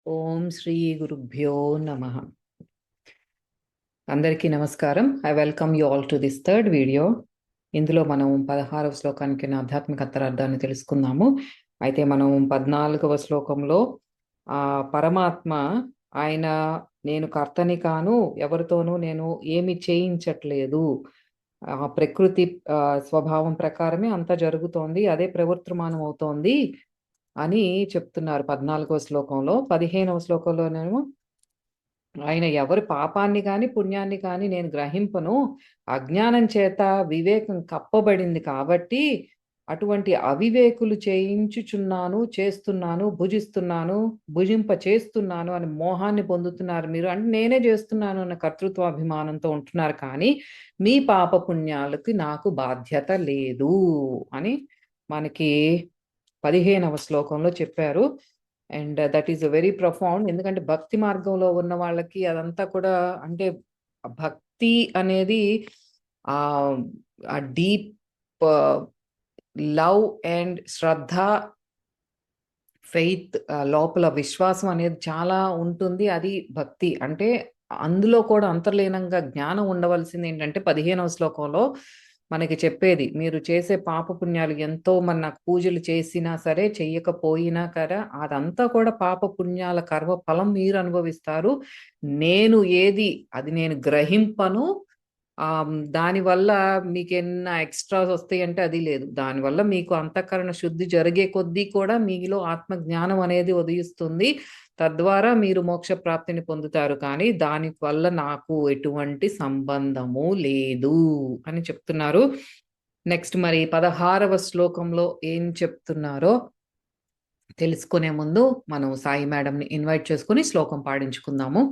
ఓం శ్రీ గురుభ్యో నమ. అందరికీ నమస్కారం. I welcome you all to this third video. ఇందులో మనం 16వ శ్లోకానికి ఆధ్యాత్మిక అంతరార్థాన్ని తెలుసుకుందాము. అయితే మనం 14వ శ్లోకంలో ఆ పరమాత్మ ఆయన నేను కర్తని కాను, ఎవరితోనూ నేను ఏమి చేయించట్లేదు, ఆ ప్రకృతి స్వభావం ప్రకారమే అంతా జరుగుతోంది, అదే ప్రవర్తమానం అవుతోంది అని చెప్తున్నారు 14వ శ్లోకంలో. 15వ శ్లోకంలోనేమో ఆయన ఎవరి పాపాన్ని కాని పుణ్యాన్ని కాని నేను గ్రహింపను, అజ్ఞానం చేత వివేకం కప్పబడింది కాబట్టి అటువంటి అవివేకులు చేయించుచున్నాను, చేస్తున్నాను, భుజిస్తున్నాను, భుజింప చేస్తున్నాను అని మోహాన్ని పొందుతున్నారు మీరు. అంటే నేనే చేస్తున్నాను అన్న కర్తృత్వాభిమానంతో ఉంటున్నారు, కానీ మీ పాప పుణ్యాలకి నాకు బాధ్యత లేదు అని మనకి 15వ శ్లోకంలో చెప్పారు. And that is very profound. ఎందుకంటే భక్తి మార్గంలో ఉన్న వాళ్ళకి అదంతా కూడా, అంటే భక్తి అనేది ఆ deep love and Shraddha, faith, లోపల విశ్వాసం అనేది చాలా ఉంటుంది. అది భక్తి అంటే. అందులో కూడా అంతర్లీనంగా జ్ఞానం ఉండవలసింది ఏంటంటే 15వ శ్లోకంలో మనకి చెప్పేది, మీరు చేసే పాప పుణ్యాలు ఎంతో మన నాకు పూజలు చేసినా సరే చెయ్యకపోయినా కదా అదంతా కూడా పాప పుణ్యాల కర్మ ఫలం మీరు అనుభవిస్తారు. నేను ఏది అది నేను గ్రహింపను. దానివల్ల మీకేమన్నా ఎక్స్ట్రాస్ వస్తాయి అంటే అది లేదు. దానివల్ల మీకు అంతఃకరణ శుద్ధి జరిగే కొద్దీ కూడా మీలో ఆత్మ జ్ఞానం అనేది ఉదయిస్తుంది. తద్వారా మీరు మోక్ష ప్రాప్తిని పొందుతారు, కానీ దాని వల్ల నాకు ఎటువంటి సంబంధము లేదు అని చెప్తున్నారు. నెక్స్ట్ మరి 16వ శ్లోకంలో ఏం చెప్తున్నారో తెలుసుకునే ముందు మనం సాయి మేడంని ఇన్వైట్ చేసుకుని శ్లోకం పాడించుకుందాము.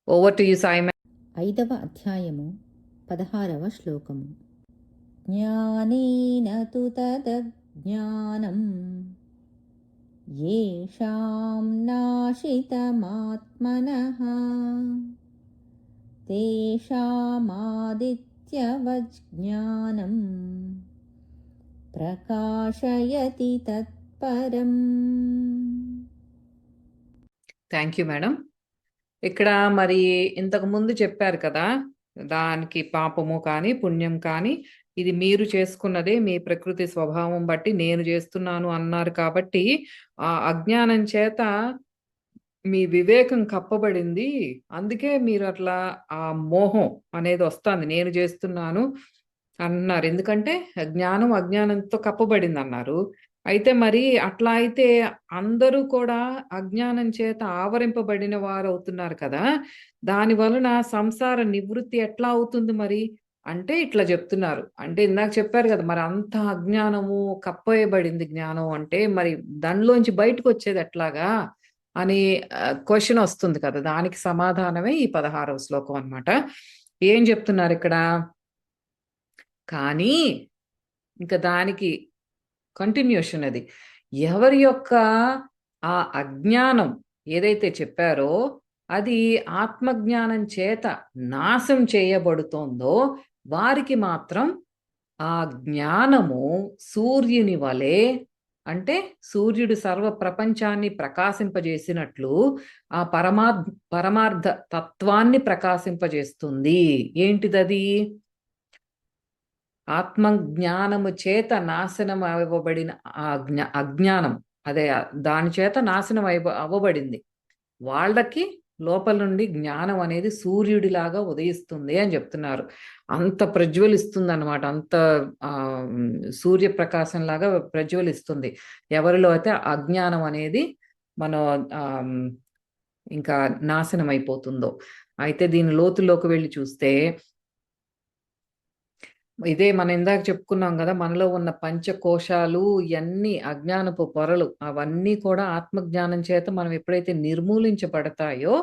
Over to you Sai madam. 5వ అధ్యాయము 16వ శ్లోకము. జ్ఞానేన తు తదజ్ఞానం యేషాం నాశితమాత్మనః తేషామాదిత్యవజ్ఞానం ప్రకాశయతి తత్పరం. Thank you madam. ఇక్కడ మరి ఇంతకు ముందు చెప్పారు కదా, దానికి పాపము కానీ పుణ్యం కానీ ఇది మీరు చేసుకున్నదే, మీ ప్రకృతి స్వభావం బట్టి నేను చేస్తున్నాను అన్నారు. కాబట్టి ఆ అజ్ఞానం చేత మీ వివేకం కప్పబడింది, అందుకే మీరు అట్లా ఆ మోహం అనేది వస్తుంది, నేను చేస్తున్నాను అన్నారు. ఎందుకంటే జ్ఞానం అజ్ఞానంతో కప్పబడింది అన్నారు. అయితే మరి అట్లా అయితే అందరూ కూడా అజ్ఞానం చేత ఆవరింపబడిన వారు అవుతున్నారు కదా, దాని వలన సంసార నివృత్తి ఎట్లా అవుతుంది మరి అంటే ఇట్లా చెప్తున్నారు. అంటే ఇందాక చెప్పారు కదా, మరి అంత అజ్ఞానము కప్పేయబడింది జ్ఞానం అంటే మరి దానిలోంచి బయటకు వచ్చేది ఎట్లాగా అని క్వశ్చన్ వస్తుంది కదా. దానికి సమాధానమే ఈ 16వ శ్లోకం అన్నమాట. ఏం చెప్తున్నారు ఇక్కడ, కానీ ఇంకా దానికి కంటిన్యూషన్ అది. ఎవరి యొక్క ఆ అజ్ఞానం ఏదైతే చెప్పారో అది ఆత్మజ్ఞానం చేత నాశం చేయబడుతోందో వారికి మాత్రం ఆ జ్ఞానము సూర్యుని వలె, అంటే సూర్యుడు సర్వ ప్రపంచాన్ని ప్రకాశింపజేసినట్లు ఆ పరమార్థ తత్వాన్ని ప్రకాశింపజేస్తుంది. ఏంటిదది? ఆత్మజ్ఞానము చేత నాశనం అవ్వబడిన ఆ అజ్ఞానం, అదే దాని చేత నాశనం అవ్వబడింది వాళ్ళకి లోపల నుండి జ్ఞానం అనేది సూర్యుడిలాగా ఉదయిస్తుంది అని చెప్తున్నారు. అంత ప్రజ్వలిస్తుంది అనమాట, అంత ఆ సూర్యప్రకాశం లాగా ప్రజ్వలిస్తుంది ఎవరిలో అయితే అజ్ఞానం అనేది మనం ఆ ఇంకా నాశనం అయిపోతుందో. అయితే దీని లోతుల్లోకి వెళ్ళి చూస్తే ఇదే మనం ఇందాక చెప్పుకున్నాం కదా, మనలో ఉన్న పంచకోశాలు ఇవన్నీ అజ్ఞానపు పొరలు, అవన్నీ కూడా ఆత్మజ్ఞానం చేత మనం ఎప్పుడైతే నిర్మూలించబడతాయో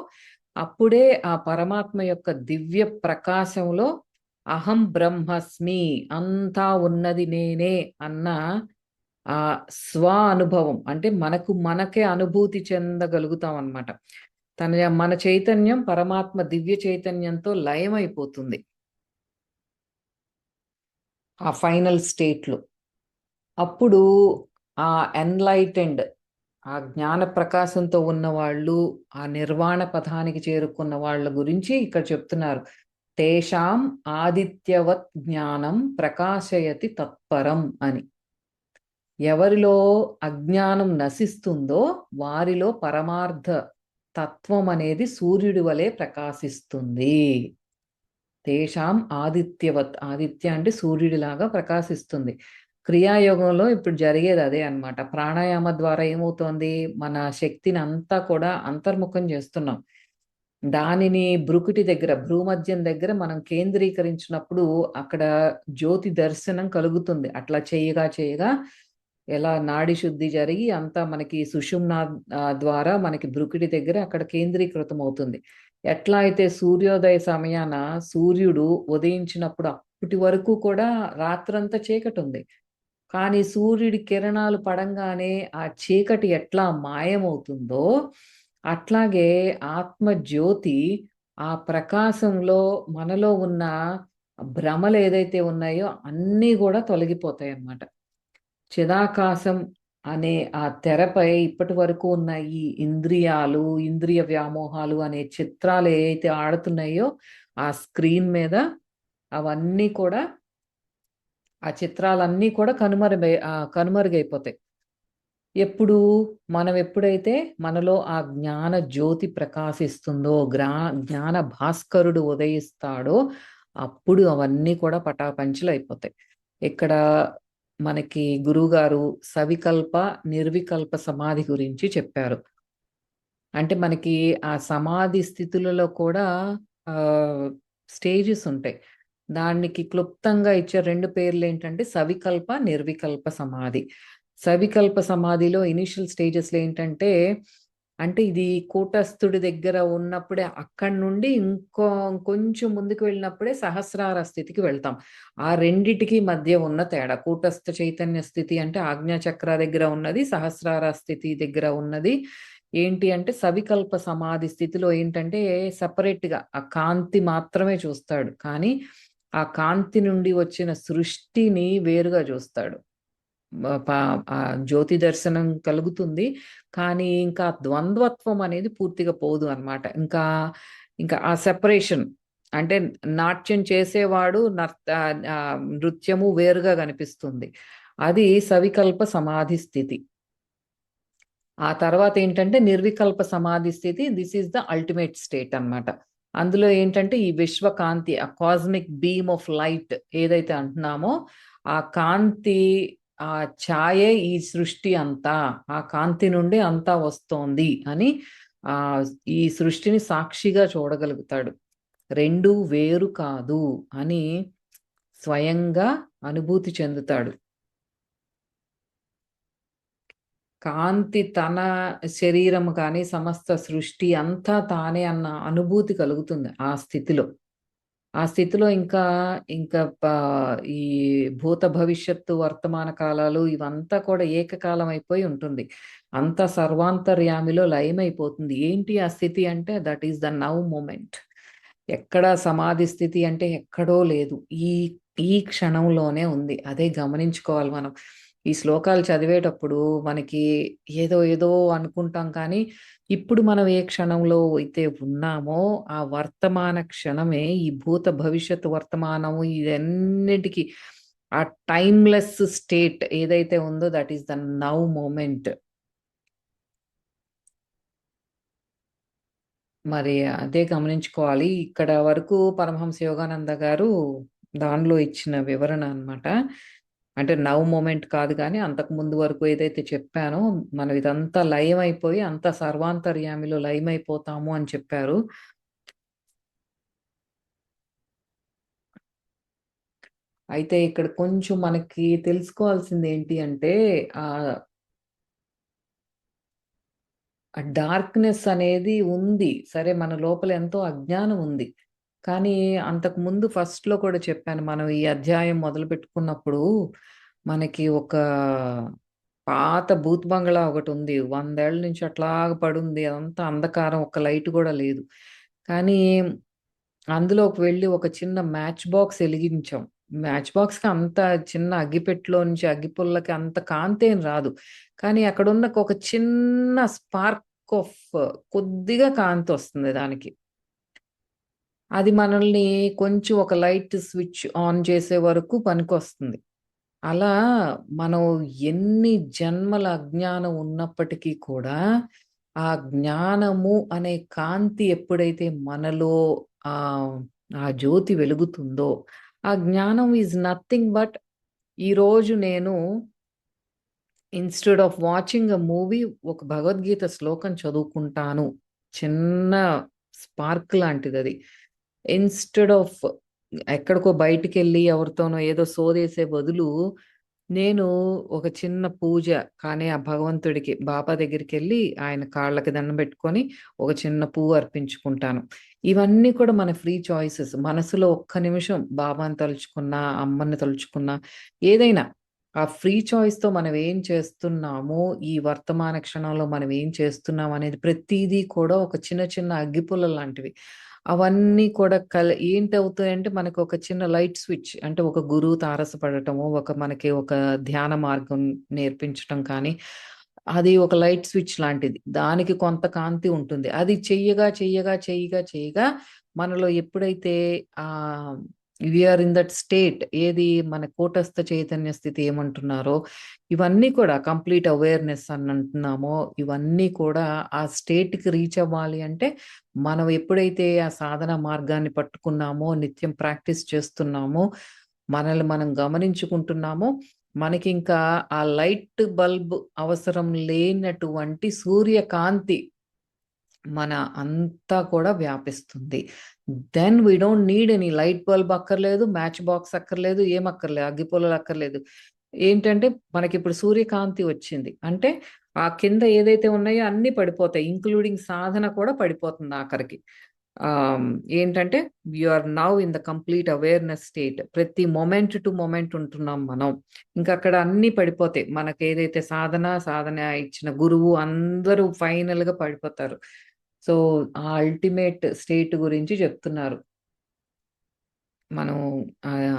అప్పుడే ఆ పరమాత్మ యొక్క దివ్య ప్రకాశంలో అహం బ్రహ్మస్మి, అంతా ఉన్నది నేనే అన్న ఆ స్వ అనుభవం, అంటే మనకే అనుభూతి చెందగలుగుతాం అన్నమాట. మన చైతన్యం పరమాత్మ దివ్య చైతన్యంతో లయమైపోతుంది ఆ ఫైనల్ స్టేట్లో. అప్పుడు ఆ ఎన్లైటెండ్, ఆ జ్ఞాన ప్రకాశంతో ఉన్న వాళ్ళు, ఆ నిర్వాణ పథానికి చేరుకున్న వాళ్ళ గురించి ఇక్కడ చెప్తున్నారు. తేషాం ఆదిత్యవత్ జ్ఞానం ప్రకాశయతి తత్పరం అని. ఎవరిలో అజ్ఞానం నశిస్తుందో వారిలో పరమార్థ తత్వం అనేది సూర్యుడి వలె ప్రకాశిస్తుంది. తేషాం ఆదిత్యవత్, ఆదిత్య అంటే సూర్యుడిలాగా ప్రకాశిస్తుంది. క్రియాయోగంలో ఇప్పుడు జరిగేది అదే అన్నమాట. ప్రాణాయామ ద్వారా ఏమవుతోంది, మన శక్తిని అంతా కూడా అంతర్ముఖం చేస్తున్నాం. దానిని భ్రుకుటి దగ్గర, భ్రూమధ్యం దగ్గర మనం కేంద్రీకరించినప్పుడు అక్కడ జ్యోతి దర్శనం కలుగుతుంది. అట్లా చేయగా చేయగా ఎలా నాడి శుద్ధి జరిగి అంతా మనకి సుషుమ్న ద్వారా మనకి భ్రుకుటి దగ్గర అక్కడ కేంద్రీకృతం అవుతుంది. ఎట్లా అయితే సూర్యోదయ సమయాన సూర్యుడు ఉదయించినప్పుడు అప్పటి వరకు కూడా రాత్రంతా చీకటి ఉంది. కానీ సూర్యుడి కిరణాలు పడంగానే ఆ చీకటి ఎట్లా మాయమవుతుందో అట్లాగే ఆత్మ జ్యోతి ఆ ప్రకాశంలో మనలో ఉన్న భ్రమలు ఏదైతే ఉన్నాయో అన్నీ కూడా తొలగిపోతాయి అన్నమాట. చిదాకాశం అనే ఆ తెరపై ఇప్పటి వరకు ఉన్న ఈ ఇంద్రియాలు, ఇంద్రియ వ్యామోహాలు అనే చిత్రాలు ఏవైతే ఆడుతున్నాయో ఆ స్క్రీన్ మీద అవన్నీ కూడా, ఆ చిత్రాలన్నీ కూడా కనుమరుగైపోతాయి. ఎప్పుడు మనం ఎప్పుడైతే మనలో ఆ జ్ఞాన జ్యోతి ప్రకాశిస్తుందో, జ్ఞాన భాస్కరుడు ఉదయిస్తాడో అప్పుడు అవన్నీ కూడా పటాపంచలైపోతాయి. ఇక్కడ మనకి గురువుగారు సవికల్ప, నిర్వికల్ప సమాధి గురించి చెప్పారు. అంటే మనకి ఆ సమాధి స్థితులలో కూడా స్టేజెస్ ఉంటాయి. దానికి క్లుప్తంగా ఇచ్చే 2 పేర్లేంటంటే సవికల్ప, నిర్వికల్ప సమాధి. సవికల్ప సమాధిలో ఇనీషియల్ స్టేజెస్‌లో ఏంటంటే, అంటే ఇది కూటస్థుడి దగ్గర ఉన్నప్పుడే అక్కడి నుండి కొంచెం ముందుకు వెళ్ళినప్పుడే సహస్రార స్థితికి వెళ్తాం. ఆ రెండిటికి మధ్య ఉన్న తేడా. కూటస్థ చైతన్య స్థితి అంటే ఆజ్ఞా చక్ర దగ్గర ఉన్నది, సహస్రార స్థితి దగ్గర ఉన్నది. ఏంటి అంటే సవికల్ప సమాధి స్థితిలో ఏంటంటే సెపరేట్‌గా ఆ కాంతి మాత్రమే చూస్తాడు. కానీ ఆ కాంతి నుండి వచ్చిన సృష్టిని వేరుగా చూస్తాడు. ఆ జ్యోతి దర్శనం కలుగుతుంది. కానీ ఇంకా ద్వంద్వత్వం అనేది పూర్తిగా పోదు అన్నమాట. ఇంకా ఆ సెపరేషన్ అంటే నాట్యం చేసేవాడు నృత్యము వేరుగా కనిపిస్తుంది. అది సవికల్ప సమాధి స్థితి. ఆ తర్వాత ఏంటంటే నిర్వికల్ప సమాధి స్థితి. This is the ultimate state అన్నమాట. అందులో ఏంటంటే ఈ విశ్వకాంతి, ఆ కాస్మిక్ బీమ్ ఆఫ్ లైట్ ఏదైతే అంటున్నామో ఆ కాంతి, ఆ ఛాయే ఈ సృష్టి అంతా, ఆ కాంతి నుండి అంతా వస్తోంది అని ఆ ఈ సృష్టిని సాక్షిగా చూడగలుగుతాడు. రెండు వేరు కాదు అని స్వయంగా అనుభూతి చెందుతాడు. కాంతి తన శరీరం కానీ సమస్త సృష్టి అంతా తానే అన్న అనుభూతి కలుగుతుంది ఆ స్థితిలో. ఆ స్థితిలో ఇంకా ఈ భూత భవిష్యత్తు వర్తమాన కాలాలు ఇవంతా కూడా ఏకకాలం అయిపోయి ఉంటుంది. అంతా సర్వాంతర్యామిలో లయమైపోతుంది. ఏంటి ఆ స్థితి అంటే that is the now moment. ఎక్కడ సమాధి స్థితి అంటే ఎక్కడో లేదు. ఈ ఈ క్షణంలోనే ఉంది. అదే గమనించుకోవాలి మనం. ఈ శ్లోకాలు చదివేటప్పుడు మనకి ఏదో ఏదో అనుకుంటాం కానీ ఇప్పుడు మనం ఏ క్షణంలో అయితే ఉన్నామో ఆ వర్తమాన క్షణమే ఈ భూత భవిష్యత్తు వర్తమానము ఇదన్నిటికీ ఆ టైమ్లెస్ స్టేట్ ఏదైతే ఉందో that is the now moment. మరి అదే గమనించుకోవాలి. ఇక్కడ వరకు పరమహంస యోగానంద గారు దానిలో ఇచ్చిన వివరణ అన్నమాట. అంటే నౌ మూమెంట్ కాదు గానీ అంతకు ముందు వరకు ఏదైతే చెప్పానో మనం ఇదంతా లయమైపోయి అంతా సర్వాంతర్యామిలో లయమైపోతాము అని చెప్పారు. అయితే ఇక్కడ కొంచెం మనకి తెలుసుకోవాల్సింది ఏంటి అంటే ఆహ్, ఆ డార్క్‌నెస్ అనేది ఉంది. సరే మన లోపల ఎంతో అజ్ఞానం ఉంది. కానీ అంతకుముందు ఫస్ట్‌లో కూడా చెప్పాను. మనం ఈ అధ్యాయం మొదలుపెట్టుకున్నప్పుడు మనకి ఒక పాత బూత్ బంగ్లా ఒకటుంది. 100 ఏళ్ల నుంచి అట్లాగా పడుంది. అదంతా అంధకారం. ఒక్క లైట్ గూడా లేదు. కానీ అందులోకి వెళ్లి ఒక చిన్న మ్యాచ్ బాక్స్ ఎలిగించాం. మ్యాచ్ బాక్స్‌కి అంత చిన్న అగ్గిపెట్టెలో నుంచి అగ్గిపుల్లకి అంత కాంతేం రాదు. కానీ అక్కడున్న ఒక చిన్న స్పార్క్ ఆఫ్ కొద్దిగా కాంతొస్తుంది దానికి. అది మనల్ని కొంచెం ఒక లైట్ స్విచ్ ఆన్ చేసే వరకు పనికొస్తుంది. అలా మనం ఎన్ని జన్మల అజ్ఞానం ఉన్నప్పటికీ కూడా, ఆ జ్ఞానము అనే కాంతి ఎప్పుడైతే మనలో ఆహ్, ఆ జ్యోతి వెలుగుతుందో, ఆ జ్ఞానం ఈజ్ నథింగ్ బట్ ఈరోజు నేను instead of watching a movie ఒక భగవద్గీత శ్లోకం చదువుకుంటాను. చిన్న స్పార్క్ లాంటిదది. ఇన్‌స్టెడ్ ఆఫ్ ఎక్కడికో బయటికెళ్ళి ఎవరితోనో ఏదో సోదేసే బదులు, నేను ఒక చిన్న పూజ కానీ ఆ భగవంతుడికి బాబా దగ్గరికెళ్ళి ఆయన కాళ్ళకి దండం పెట్టుకొని, ఒక చిన్న పువ్వు అర్పించుకుంటాను. ఇవన్నీ కూడా మన ఫ్రీ చాయిసెస్. మనసులో ఒక్క నిమిషం బాబాని తలుచుకున్నా, అమ్మని తలుచుకున్నా, ఏదైనా ఆ ఫ్రీ చాయిస్‌తో మనం ఏం చేస్తున్నామో, ఈ వర్తమాన క్షణంలో మనం ఏం చేస్తున్నాం అనేది ప్రతీదీ కూడా ఒక చిన్న చిన్న అగ్గిపుల్ల లాంటివి. అవన్నీ కూడా ఏంటవుతాయంటే మనకు ఒక చిన్న లైట్ స్విచ్ అంటే ఒక గురువు తారసపడటము, మనకి ఒక ధ్యాన మార్గం నేర్పించటం కానీ, అది ఒక లైట్ స్విచ్ లాంటిది. దానికి కొంత కాంతి ఉంటుంది. అది చెయ్యగా మనలో ఎప్పుడైతే ah, we are in that state ఏది మన కూటస్థ చైతన్య స్థితి ఏమంటున్నారో, ఇవన్నీ కూడా కంప్లీట్ అవేర్‌నెస్ అని అంటున్నామో, ఇవన్నీ కూడా ఆ స్టేట్‌కి రీచ్ అవ్వాలి అంటే, మనం ఎప్పుడైతే ఆ సాధన మార్గాన్ని పట్టుకున్నామో, నిత్యం ప్రాక్టీస్ చేస్తున్నామో, మనల్ని మనం గమనించుకుంటున్నామో, మనకింకా ఆ లైట్ బల్బ్ అవసరం లేనటువంటి సూర్యకాంతి మన అంతా కూడా వ్యాపిస్తుంది. Then we don't need any light bulb అక్కర్లేదు, మ్యాచ్ బాక్స్ అక్కర్లేదు, ఏమక్కర్లేదు. అగ్గిపుల్లలు అక్కర్లేదు. ఏంటంటే మనకిప్పుడు సూర్యకాంతి వచ్చింది. అంటే ఆ కింద ఏదైతే ఉన్నాయో అన్నీ పడిపోతాయి. ఇంక్లూడింగ్ సాధన కూడా పడిపోతుంది ఆఖరికి. ఆహ్, ఏంటంటే you are now in the complete awareness state. ప్రతి మొమెంట్ టు మొమెంట్ ఉంటున్నాం మనం. ఇంకక్కడ అన్నీ పడిపోతాయి. మనకేదైతే సాధన ఇచ్చిన గురువు అందరూ ఫైనల్‌గా పడిపోతారు. సో, ఆ అల్టిమేట్ స్టేట్ గురించి చెప్తున్నారు. మనం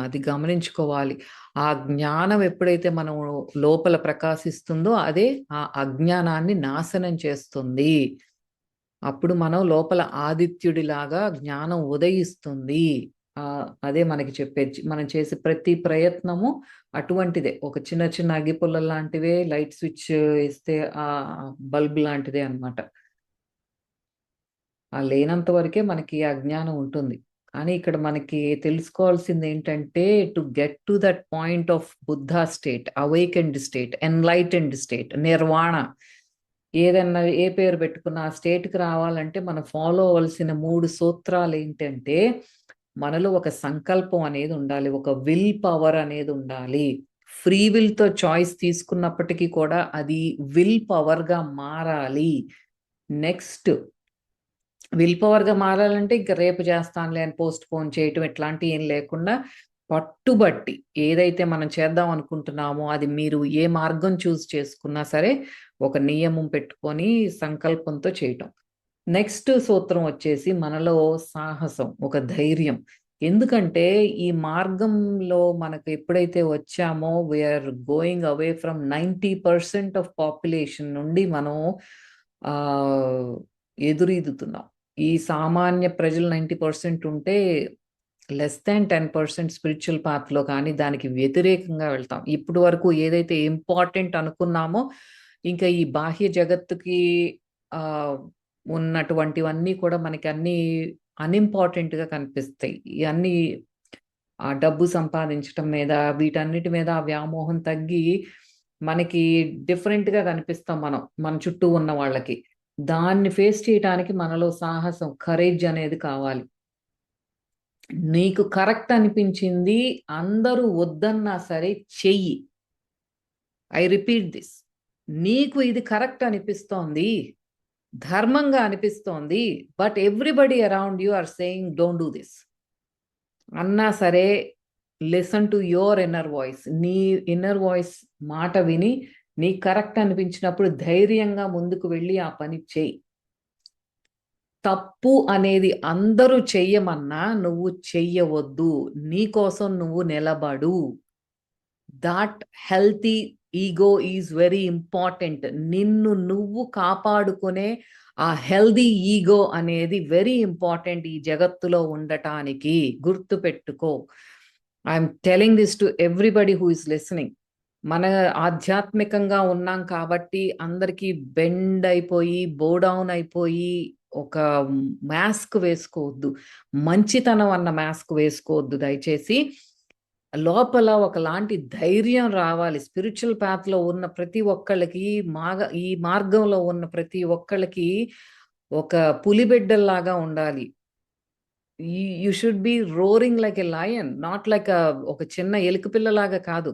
అది గమనించుకోవాలి. ఆ జ్ఞానం ఎప్పుడైతే మనం లోపల ప్రకాశిస్తుందో అదే ఆ అజ్ఞానాన్ని నాశనం చేస్తుంది. అప్పుడు మనం లోపల ఆదిత్యుడిలాగా జ్ఞానం ఉదయిస్తుంది. అదే మనకి చెప్పేది. మనం చేసే ప్రతి ప్రయత్నము అటువంటిదే. ఒక చిన్న చిన్న అగ్గిపుల్లలు లాంటివే లైట్ స్విచ్ ఇస్తే బల్బ్ లాంటిదే అన్నమాట. లేనంత వరకే మనకి ఆ జ్ఞానం ఉంటుంది. కానీ ఇక్కడ మనకి తెలుసుకోవాల్సిందేంటంటే to get to that point of Buddha state, awakened state, enlightened state, nirvana ఏదన్నా ఏ పేరు పెట్టుకున్న ఆ స్టేట్‌కి రావాలంటే మనం ఫాలో అవ్వాల్సిన 3 సూత్రాలేంటంటే, మనలో ఒక సంకల్పం అనేది ఉండాలి. ఒక విల్ పవర్ అనేది ఉండాలి. ఫ్రీ విల్‌తో చాయిస్ తీసుకున్నప్పటికీ కూడా అది విల్ పవర్‌గా మారాలి. నెక్స్ట్ విల్ పవర్‌గా మారాలంటే ఇంక రేపు చేస్తానులే అని పోస్ట్‌పోన్ చేయటం ఇట్లాంటియి ఏం లేకుండా పట్టుబట్టి ఏదైతే మనం చేద్దాం అనుకుంటున్నామో అది మీరు ఏ మార్గం చేసుకున్నా సరే ఒక నియమం పెట్టుకొని సంకల్పంతో చేయటం. నెక్స్ట్ సూత్రం వచ్చేసి మనలో సాహసం, ఒక ధైర్యం. ఎందుకంటే ఈ మార్గంలో మనకు ఎప్పుడైతే వచ్చామో we are going away from 90% of population నుండి మనం ఆహ్, ఎదురీదుతున్నాం. ఈ సామాన్య ప్రజలు 90% ఉంటే లెస్ థాన్ 10% స్పిరిచ్యువల్ పాత్‌లో కానీ దానికి వ్యతిరేకంగా వెళ్తాం. ఇప్పటి వరకు ఏదైతే ఇంపార్టెంట్ అనుకున్నామో ఇంకా ఈ బాహ్య జగత్తుకి ఆహ్, ఉన్నటువంటివన్నీ కూడా మనకి అన్నీ అన్‌ఇంపార్టెంట్‌గా కనిపిస్తాయి. ఇయన్నీ డబ్బు సంపాదించటం మీద వీటన్నిటి మీద ఆ వ్యామోహం తగ్గి మనకి డిఫరెంట్‌గా కనిపిస్తాం మనం. మన చుట్టూ ఉన్న వాళ్ళకి. దాన్ని ఫేస్ చేయటానికి మనలో సాహసం, కరేజ్ అనేది కావాలి. నీకు కరెక్ట్ అనిపించింది అందరూ వద్దన్నా సరే చెయ్యి. I repeat this. నీకు ఇది కరెక్ట్ అనిపిస్తోంది. ధర్మంగా అనిపిస్తోంది. But everybody around you are saying don't do this. అన్నా సరే listen to your inner voice. నీ ఇన్నర్ వాయిస్ మాట విని నీకు కరెక్ట్ అనిపించినప్పుడు ధైర్యంగా ముందుకు వెళ్లి ఆ పని చెయ్యి. తప్పు అనేది అందరూ చెయ్యమన్నా నువ్వు చెయ్యవద్దు. నీకోసం నువ్వు నిలబడు. That healthy ego is very important. నిన్ను నువ్వు కాపాడుకునే ఆ హెల్దీ ఈగో అనేది వెరీ ఇంపార్టెంట్ ఈ జగత్తులో ఉండటానికి. గుర్తుపెట్టుకో. I'm telling this to everybody who is listening. మన ఆధ్యాత్మికంగా ఉన్నాం కాబట్టి అందరికీ బెండ్ అయిపోయి, బోడౌన్ అయిపోయి ఒక మాస్క్ వేసుకోవద్దు. మంచితనం అన్న మాస్క్ వేసుకోవద్దు దయచేసి. లోపల ఒకలాంటి ధైర్యం రావాలి. స్పిరిచువల్ పాత్ లో ఉన్న ప్రతి ఒక్కళ్ళకి, ఈ మార్గంలో ఉన్న ప్రతి ఒక్కళ్ళకి ఒక పులిబిడ్డల్లాగా ఉండాలి. You should be roaring like a lion, not like ఒక చిన్న ఎలుక పిల్లలాగా కాదు.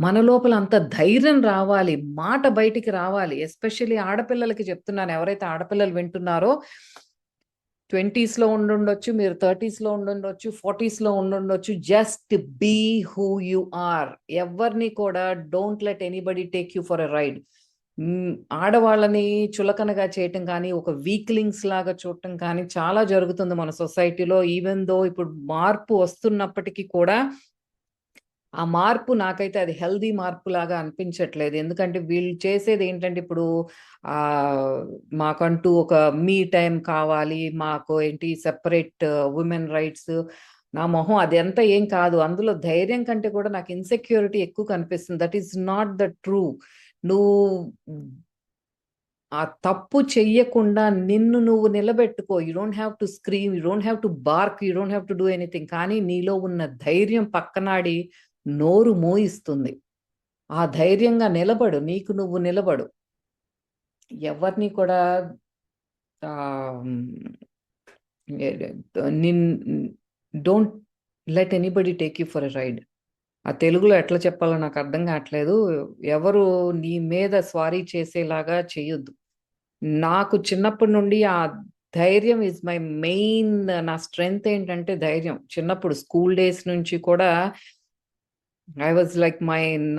మన లోపల అంత ధైర్యం రావాలి, మాట బయటికి రావాలి. ఎస్పెషల్లీ ఆడపిల్లలకి చెప్తున్నాను, ఎవరైతే ఆడపిల్లలు వింటున్నారో 20s లో ఉండుండొచ్చు, మీరు 30s లో ఉండుండొచ్చు, 40s లో ఉండుండొచ్చు. Just be who you are. ఎవరిని కూడా don't let anybody take you for a ride. ఆడవాళ్ళని చులకనగా చేయటం కానీ, ఒక వీక్లింగ్స్ లాగా చూడటం కానీ చాలా జరుగుతుంది మన సొసైటీలో. ఈవెన్ దో ఇప్పుడు మార్పు వస్తున్నప్పటికీ కూడా ఆ మార్పు నాకైతే అది హెల్దీ మార్పు లాగా అనిపించట్లేదు. ఎందుకంటే వీళ్ళు చేసేది ఏంటంటే ఇప్పుడు మాకంటూ ఒక మీ టైం కావాలి, మాకు ఏంటి సెపరేట్ ఉమెన్ రైట్స్. నా మొహం అదంతా ఏం కాదు. అందులో ధైర్యం కంటే కూడా నాకు ఇన్సెక్యూరిటీ ఎక్కువ కనిపిస్తుంది. That is not the true. నువ్వు ఆ తప్పు చెయ్యకుండా నిన్ను నువ్వు నిలబెట్టుకో. You don't have to scream, you don't have to bark, you don't have to do anything. కానీ నీలో ఉన్న ధైర్యం పక్కనాడి నోరు మోయిస్తుంది. ఆ ధైర్యంగా నిలబడు, నీకు నువ్వు నిలబడు. ఎవరిని కూడా don't let anybody take you for a ride. ఆ తెలుగులో ఎట్లా చెప్పాలో నాకు అర్థం కావట్లేదు. ఎవరు నీ మీద స్వారీ చేసేలాగా చేయొద్దు. నాకు చిన్నప్పటి నుండి ఆ ధైర్యం ఇస్ మై మెయిన్. నా స్ట్రెంగ్త్ ఏంటంటే ధైర్యం. చిన్నప్పుడు స్కూల్ డేస్ నుంచి కూడా ఐ వాజ్ లైక్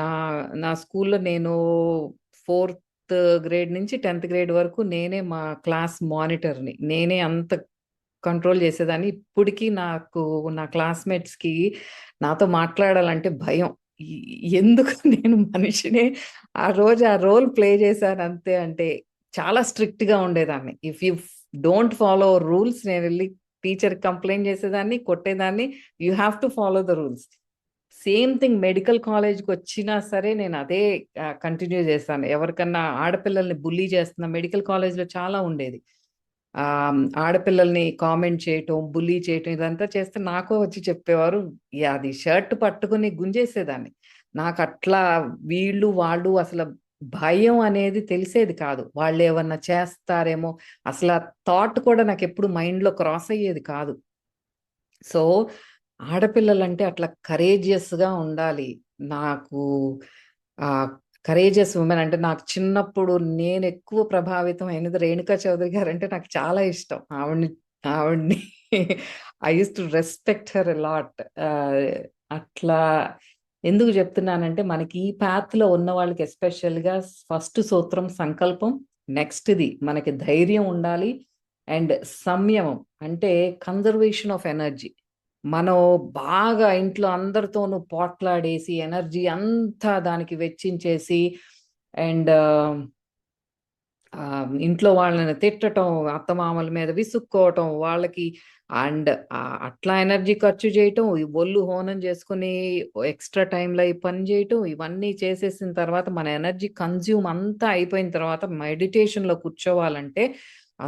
నా నా స్కూల్లో నేను 4th గ్రేడ్ నుంచి 10th గ్రేడ్ వరకు నేనే మా క్లాస్ మానిటర్ని. నేనే అంత కంట్రోల్ చేసేదాన్ని. ఇప్పటికీ నాకు నా క్లాస్మేట్స్కి నాతో మాట్లాడాలంటే భయం. ఎందుకు నేను మనిషినే ఆ రోజు ఆ రోల్ ప్లే చేశాను అంతే. అంటే చాలా స్ట్రిక్ట్గా ఉండేదాన్ని. If you don't follow rules నేను వెళ్ళి టీచర్ కంప్లైంట్ చేసేదాన్ని, కొట్టేదాన్ని. You have to follow the rules. Same thing medical కాలేజ్కి వచ్చినా సరే నేను అదే కంటిన్యూ చేస్తాను. ఎవరికన్నా ఆడపిల్లల్ని బుల్లీ చేస్తున్నా, మెడికల్ కాలేజ్లో చాలా ఉండేది. ఆడపిల్లల్ని కామెంట్ చేయటం, బుల్లీ చేయటం ఇదంతా చేస్తే నాకు వచ్చి చెప్పేవారు. అది షర్ట్ పట్టుకుని గుంజేసేదాన్ని. నాకు అట్లా వీళ్ళు వాళ్ళు అసలు భయం అనేది తెలిసేది కాదు. వాళ్ళు ఏమన్నా చేస్తారేమో అసలు ఆ థాట్ కూడా నాకు ఎప్పుడు మైండ్లో క్రాస్ అయ్యేది కాదు. సో ఆడపిల్లలంటే అట్లా కరేజియస్గా ఉండాలి. నాకు కరేజియస్ ఉమెన్ అంటే నాకు చిన్నప్పుడు నేను ఎక్కువ ప్రభావితం అయినది రేణుకా చౌదరి గారు అంటే నాకు చాలా ఇష్టం. ఆవిడ్ని I use to respect her a lot. అట్లా ఎందుకు చెప్తున్నానంటే మనకి ఈ పాత్లో ఉన్న వాళ్ళకి ఎస్పెషల్గా ఫస్ట్ సూత్రం సంకల్పం, నెక్స్ట్ది మనకి ధైర్యం ఉండాలి, అండ్ సంయమం అంటే కన్జర్వేషన్ ఆఫ్ ఎనర్జీ. మనం బాగా ఇంట్లో అందరితోనూ పోట్లాడేసి ఎనర్జీ అంతా దానికి వెచ్చించేసి అండ్ ఇంట్లో వాళ్ళని తిట్టటం, అత్తమామల మీద విసుక్కోవటం వాళ్ళకి, అండ్ అట్లా ఎనర్జీ ఖర్చు చేయటం, ఒళ్ళు హోనం చేసుకుని ఎక్స్ట్రా టైంలో ఈ పని చేయటం, ఇవన్నీ చేసేసిన తర్వాత మన ఎనర్జీ కన్జ్యూమ్ అంతా అయిపోయిన తర్వాత మెడిటేషన్లో కూర్చోవాలంటే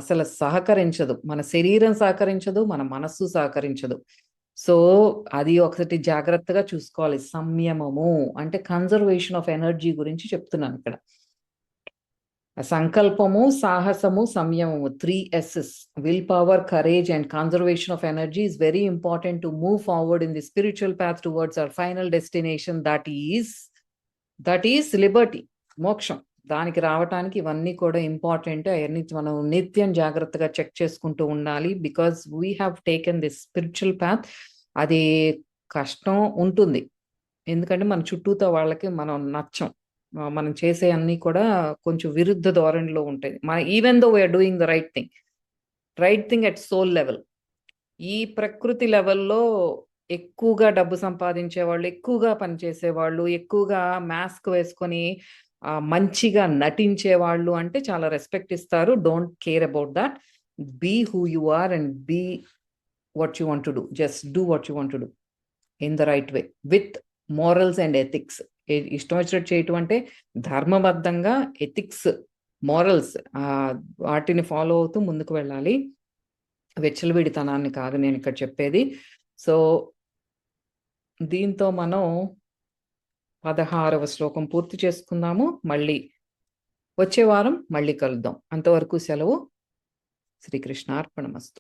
అసలు సహకరించదు. మన శరీరం సహకరించదు, మన మనస్సు సహకరించదు. సో అది ఒకటి జాగ్రత్తగా చూసుకోవాలి. సంయమము అంటే కన్జర్వేషన్ ఆఫ్ ఎనర్జీ గురించి చెప్తున్నాను ఇక్కడ. సంకల్పము, సాహసము, సంయమము, 3 S's. Will power, courage and conservation of energy is very important to move forward in the spiritual path towards our final destination, that is liberty, మోక్షం. దానికి రావటానికి ఇవన్నీ కూడా ఇంపార్టెంట్. అవన్నీ మనం నిత్యం జాగ్రత్తగా చెక్ చేసుకుంటూ ఉండాలి. Because we have taken this spiritual path. అది కష్టం ఉంటుంది, ఎందుకంటే మన చుట్టూతో వాళ్ళకి మనం నచ్చం. మనం చేసే అన్ని కూడా కొంచెం విరుద్ధ ధోరణిలో ఉంటాయి. Even though we're doing the right thing. Right thing at soul level. ఈ ప్రకృతి లెవెల్‌లో ఎక్కువగా డబ్బు సంపాదించే వాళ్ళు, ఎక్కువగా పనిచేసే వాళ్ళు, ఎక్కువగా మాస్క్ వేసుకొని మంచిగా నటించే వాళ్ళు అంటే చాలా రెస్పెక్ట్ ఇస్తారు. Don't care about that. Be who you are and be what you want to do. Just do what you want to do in the right way with morals and ethics. ఇష్టం వచ్చినట్టు చేయటం అంటే ధర్మబద్ధంగా ethics, morals వాటిని follow అవుతూ ముందుకు వెళ్ళాలి. విచ్చలవిడితనాన్ని కాదు నేను ఇక్కడ చెప్పేది. సో దీంతో మనం 16వ శ్లోకం పూర్తి చేసుకుందాము. మళ్ళీ వచ్చే వారం మళ్ళీ కలుద్దాం. అంతవరకు సెలవు. శ్రీకృష్ణార్పణమస్తు.